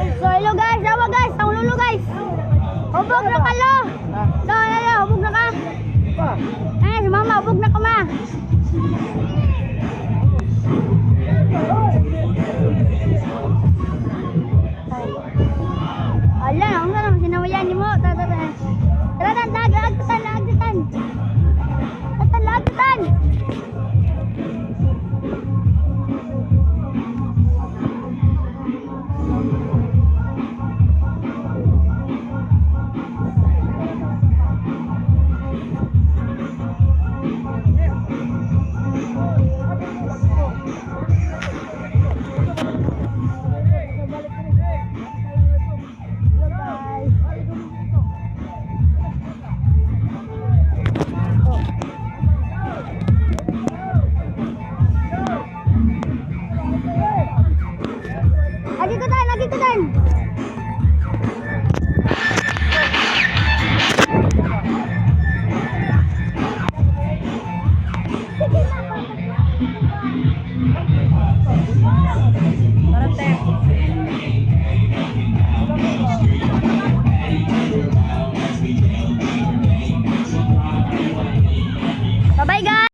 So hello guys, dawa guys, ang lulo guys. Hubog na ka lo. Hubog na ka. Eh, si mama, hubog na ka ma. Ala, ang sarang sinawayan ni mo. Tara, lagtan. Lagtan. Lagi ko dan.